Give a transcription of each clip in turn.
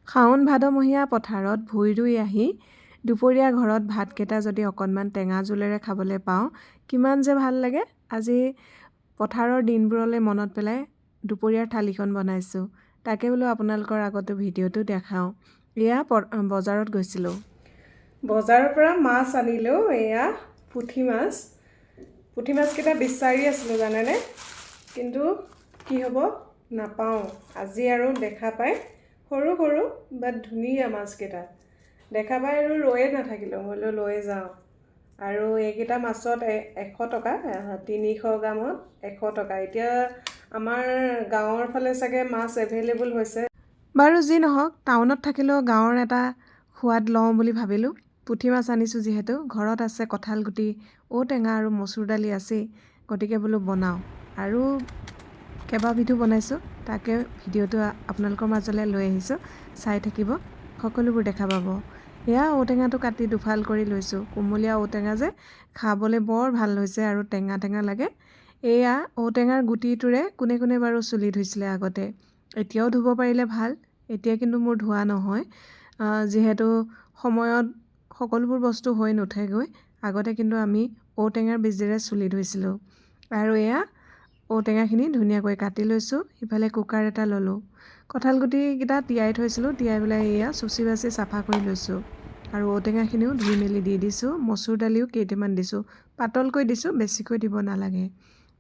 শাওণ ভাদমহীয়া পথাৰত ভূঁই ৰুই আহি দুপৰীয়া ঘৰত ভাতকেইটা যদি অকণমান টেঙা জোলেৰে খাবলৈ পাওঁ কিমান যে ভাল লাগে। আজি পথাৰৰ দিনবোৰলৈ মনত পেলাই দুপৰীয়াৰ থালিখন বনাইছোঁ। তাকে বোলো আপোনালোকৰ আগতো ভিডিঅ'টো দেখাওঁ। এয়া বজাৰত গৈছিলোঁ। বজাৰৰ পৰা মাছ আনিলোঁ। এয়া পুঠি মাছ। পুঠি মাছকেইটা বিচাৰি আছিলোঁ জানেনে, কিন্তু কি হ'ব নাপাওঁ। আজি আৰু দেখা পাই সৰু সৰু বাট ধুনীয়া মাছকেইটা দেখা পাই আৰু ৰৈয়ে নাথাকিলোঁ, বোলো লৈ যাওঁ। আৰু এইকেইটা মাছত 100 টকা, 300 গ্ৰামত 100 টকা। এতিয়া আমাৰ গাঁৱৰ ফালে চাগে মাছ এভেইলেবল হৈছে। বাৰু যি নহওক, টাউনত থাকিলেও গাঁৱৰ এটা সোৱাদ লওঁ বুলি ভাবিলোঁ। পুঠি মাছ আনিছোঁ যিহেতু, ঘৰত আছে কঁঠাল গুটি, ঔটেঙা আৰু মচুৰ দালি আছেই, গতিকে বোলো বনাওঁ। আৰু কেইবাবিধো বনাইছোঁ, তাকে ভিডিঅ'টো আপোনালোকৰ মাজলৈ লৈ আহিছোঁ। চাই থাকিব, সকলোবোৰ দেখা পাব। এয়া ঔটেঙাটো কাটি দুফাল কৰি লৈছোঁ। কুমলীয়া ঔটেঙা যে খাবলৈ বৰ ভাল হৈছে আৰু টেঙা টেঙা লাগে। এয়া ঔটেঙাৰ গুটিটোৰে কোনে কোনে বাৰু চুলি ধুইছিলে আগতে, এতিয়াও ধুব পাৰিলে ভাল। এতিয়া কিন্তু মোৰ ধোৱা নহয়, যিহেতু সময়ত সকলোবোৰ বস্তু হৈ নুঠেগৈ। আগতে কিন্তু আমি ঔটেঙাৰ বীজেৰে চুলি ধুইছিলোঁ। আৰু এয়া ঔটেঙাখিনি ধুনীয়াকৈ কাটি লৈছোঁ। ইফালে কুকাৰ এটা ল'লোঁ। কঁঠাল গুটিকেইটা তিয়াই থৈছিলোঁ, তিয়াই পেলাই এয়া চুচি বাচি চাফা কৰি লৈছোঁ। আৰু ঔটেঙাখিনিও ধুই মেলি দি দিছোঁ। মচুৰ দালিও কেইটামান দিছোঁ, পাতলকৈ দিছোঁ, বেছিকৈ দিব নালাগে।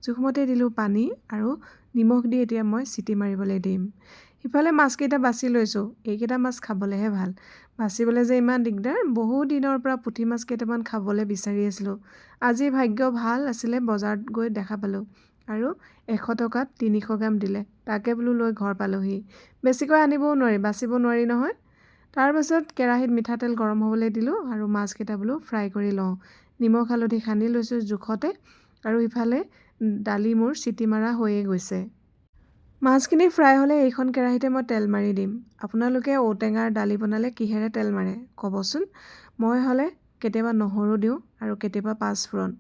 জোখমতে দিলোঁ পানী আৰু নিমখ দি এতিয়া মই চিটি মাৰিবলৈ দিম। সিফালে মাছকেইটা বাছি লৈছোঁ। এইকেইটা মাছ খাবলৈহে ভাল, বাচিবলৈ যে ইমান দিগদাৰ। বহু দিনৰ পৰা পুঠি মাছ কেইটামান খাবলৈ বিচাৰি আছিলোঁ। আজি ভাগ্য ভাল আছিলে, বজাৰত গৈ দেখা পালোঁ আৰু 100 টকাত 300 গ্ৰাম দিলে। তাকে বোলো লৈ ঘৰ পালোহি। বেছিকৈ আনিবও নোৱাৰি, বাচিব নোৱাৰি নহয়। তাৰপাছত কেৰাহীত মিঠাতেল গৰম হ'বলৈ দিলোঁ আৰু মাছকেইটা বোলো ফ্ৰাই কৰি লওঁ। নিমখ হালধি সানি লৈছোঁ জোখতে। আৰু ইফালে দালি মোৰ চিটি মাৰা হৈয়ে গৈছে। মাছখিনি ফ্ৰাই হ'লে এইখন কেৰাহীতে মই তেল মাৰি দিম। আপোনালোকে ঔটেঙাৰ দালি বনালে কিহেৰে তেল মাৰে ক'বচোন। মই হ'লে কেতিয়াবা নহৰু দিওঁ আৰু কেতিয়াবা পাঁচফোৰণ।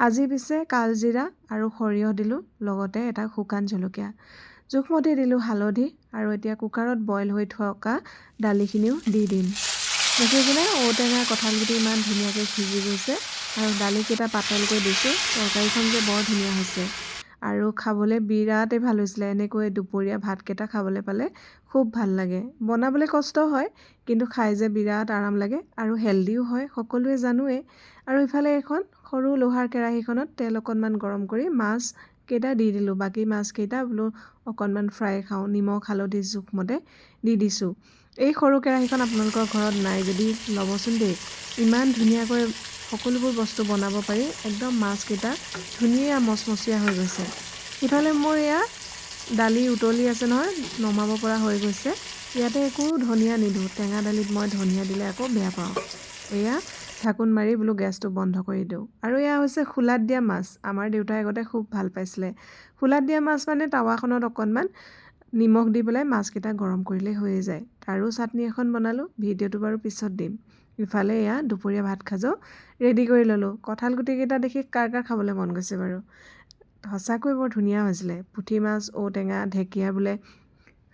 আজি পিছে কালজিৰা আৰু সৰিয়হ দিলোঁ, লগতে এটা শুকান জলকীয়া। জোখমতে দিলোঁ হালধি। আৰু এতিয়া কুকাৰত বইল হৈ থকা দালিখিনিও দি দিম। দেখিছেনে ঔটেঙা কঁঠালগুটি ইমান ধুনীয়াকৈ সিজি গৈছে আৰু দালিকেইটা পাতলকৈ দিছোঁ। তৰকাৰীখন যে বৰ ধুনীয়া হৈছে আৰু খাবলৈ বিৰাটেই ভাল হৈছিলে। এনেকৈ দুপৰীয়া ভাতকেইটা খাবলৈ পালে খুব ভাল লাগে। বনাবলৈ কষ্ট হয়, কিন্তু খাই যে বিৰাট আৰাম লাগে আৰু হেল্ডিও হয়, সকলোৱে জানোৱেই। আৰু ইফালে এখন সৰু লোহাৰ কেৰাহীখনত তেল অকণমান গৰম কৰি মাছকেইটা দি দিলোঁ। বাকী মাছকেইটা বোলো অকণমান ফ্ৰাই খাওঁ, নিমখ হালধি জোখমতে দি দিছোঁ। এই সৰু কেৰাহীখন আপোনালোকৰ ঘৰত নাই যদি ল'বচোন দেই। ইমান ধুনীয়াকৈ সকলোবোৰ বস্তু বনাব পাৰি। একদম মাছকেইটা ধুনীয়া মচমচীয়া হৈ গৈছে। ইফালে মোৰ এয়া দালি উতলি আছে নহয়, নমাব পৰা হৈ গৈছে। ইয়াতে একো ধনিয়া নিদিওঁ, টেঙা দালিত মই ধনিয়া দিলে আকৌ বেয়া পাওঁ। এয়া ঢাকোন মাৰি বোলো গেছটো বন্ধ কৰি দিওঁ। আৰু এয়া হৈছে খোলাত দিয়া মাছ। আমাৰ দেউতাই আগতে খুব ভাল পাইছিলে। খোলাত দিয়া মাছ মানে টাৱাখনত অকণমান নিমখ দি পেলাই মাছকেইটা গৰম কৰিলেই হৈয়ে যায়। তাৰো চাটনি এখন বনালোঁ, ভিডিঅ'টো বাৰু পিছত দিম। ইফালে এয়া দুপৰীয়া ভাত সাজো ৰেডি কৰি ল'লোঁ। কঁঠাল গুটিকেইটা দেখি কাৰ কাৰ খাবলৈ মন গৈছে বাৰু। সঁচাকৈ বৰ ধুনীয়া হৈছিলে। পুঠি মাছ, ঔটেঙা, ঢেকীয়া বোলে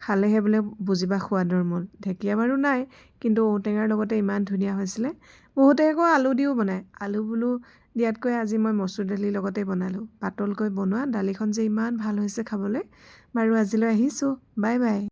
খালেহে বোলে বুজিবা সোৱাদৰ মূল। ঢেকীয়া বাৰু নাই, কিন্তু ঔটেঙাৰ লগতে ইমান ধুনীয়া হৈছিলে। বহুতে আকৌ আলু দিও বনায়। আলু বোলো দিয়াতকৈ আজি মই মচুৰ দালিৰ লগতে বনালোঁ। পাতলকৈ বনোৱা দালিখন যে ইমান ভাল হৈছে খাবলৈ। বাৰু আজিলৈ আহিছোঁ, বাই বাই।